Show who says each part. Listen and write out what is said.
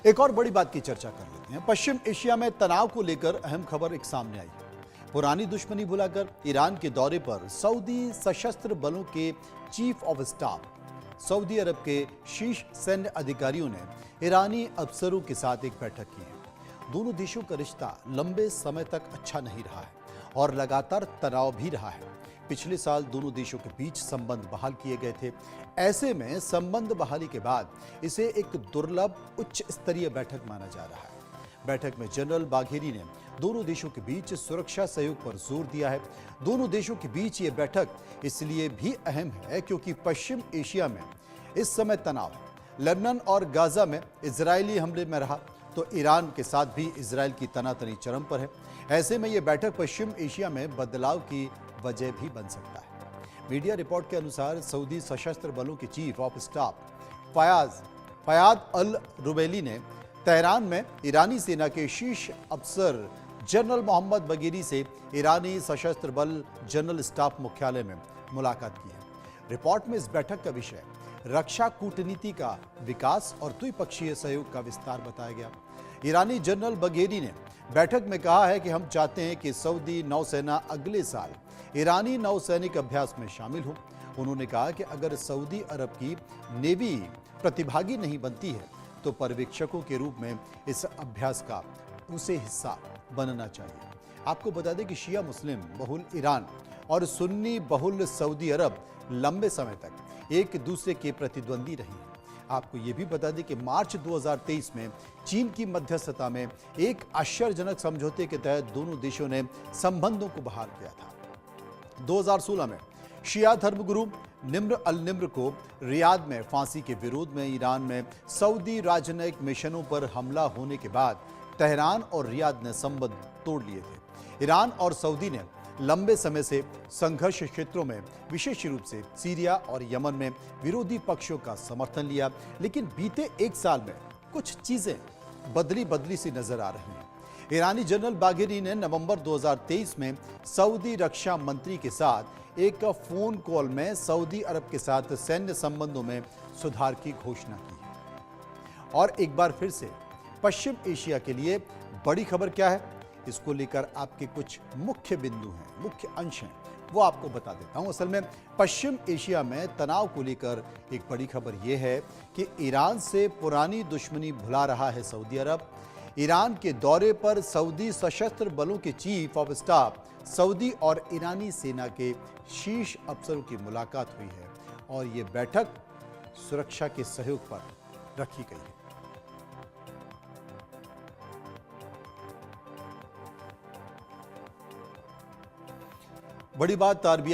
Speaker 1: एक और बड़ी बात की चर्चा कर लेते हैं। पश्चिम एशिया में तनाव को लेकर अहम खबर एक सामने आई है। पुरानी दुश्मनी भुलाकर ईरान के दौरे पर सऊदी सशस्त्र बलों के चीफ ऑफ स्टाफ सऊदी अरब के शीर्ष सैन्य अधिकारियों ने ईरानी अफसरों के साथ एक बैठक की है। दोनों देशों का रिश्ता लंबे समय तक अच्छा नहीं रहा है और लगातार तनाव भी रहा है। पिछले साल दोनों देशों के बीच संबंध बहाल किए गए थे। ऐसे में संबंध बहाली के बाद इसे एक दुर्लभ उच्च स्तरीय बैठक माना जा रहा है। बैठक में जनरल बाघेरी ने दोनों देशों के बीच सुरक्षा सहयोग पर जोर दिया है। दोनों देशों के बीच ये बैठक इसलिए भी अहम है क्योंकि पश्चिम एशिया में इस समय तनाव है। लेबनान और गाजा में इजरायली हमले में रहा तो ईरान के साथ भी इजरायल की तनातनी चरम पर है। ऐसे में यह बैठक पश्चिम एशिया में बदलाव की वजह भी बन सकता है। मीडिया रिपोर्ट के अनुसार सऊदी सशस्त्र बलों के चीफ ऑफ स्टाफ फयाद अल रुबैली ने तेहरान में ईरानी सेना के शीर्ष अफसर जनरल मोहम्मद बगेरी से ईरानी सशस्त्र बल जनरल स्टाफ मुख्यालय में मुलाकात की है। रिपोर्ट में इस बैठक का विषय रक्षा कूटनीति का विकास और द्विपक्षीय सहयोग का विस्तार बताया गया। ईरानी जनरल बगेरी ने बैठक में कहा है कि हम चाहते हैं कि सऊदी नौसेना अगले साल ईरानी नौसैनिक अभ्यास में शामिल हो। उन्होंने कहा कि अगर सऊदी अरब की नेवी प्रतिभागी नहीं बनती है तो पर्यवेक्षकों के रूप में इस अभ्यास का उसे हिस्सा बनना चाहिए। आपको बता दें कि शिया मुस्लिम बहुल ईरान और सुन्नी बहुल सऊदी अरब लंबे समय तक एक दूसरे के प्रतिद्वंदी रहे हैं। आपको ये भी बता दें कि मार्च 2023 में चीन की मध्यस्थता में एक आश्चर्यजनक समझौते के तहत दोनों देशों ने संबंधों को बहाल किया था। 2016 में शिया धर्मगुरु निम्र अल निम्र को रियाद में फांसी के विरोध में ईरान में सऊदी राजनयिक मिशनों पर हमला होने के बाद तेहरान और रियाद ने संबंध तोड़ लिए थे। ईरान और सऊदी ने लंबे समय से संघर्ष क्षेत्रों में विशेष रूप से सीरिया और यमन में विरोधी पक्षों का समर्थन लिया, लेकिन बीते एक साल में कुछ चीजें बदली सी नजर आ रही हैं। ईरानी जनरल बाघेरी ने नवंबर 2023 में सऊदी रक्षा मंत्री के साथ एक फोन कॉल में सऊदी अरब के साथ सैन्य संबंधों में सुधार की घोषणा की है। और एक बार फिर से पश्चिम एशिया के लिए बड़ी खबर क्या है, इसको लेकर आपके कुछ मुख्य बिंदु हैं, मुख्य अंश हैं, वो आपको बता देता हूं। असल में पश्चिम एशिया में तनाव को लेकर एक बड़ी खबर यह है कि ईरान से पुरानी दुश्मनी भुला रहा है सऊदी अरब। ईरान के दौरे पर सऊदी सशस्त्र बलों के चीफ ऑफ स्टाफ सऊदी और ईरानी सेना के शीर्ष अफसरों की मुलाकात हुई है और ये बैठक सुरक्षा के सहयोग पर रखी गई है। बड़ी बात आरबीआई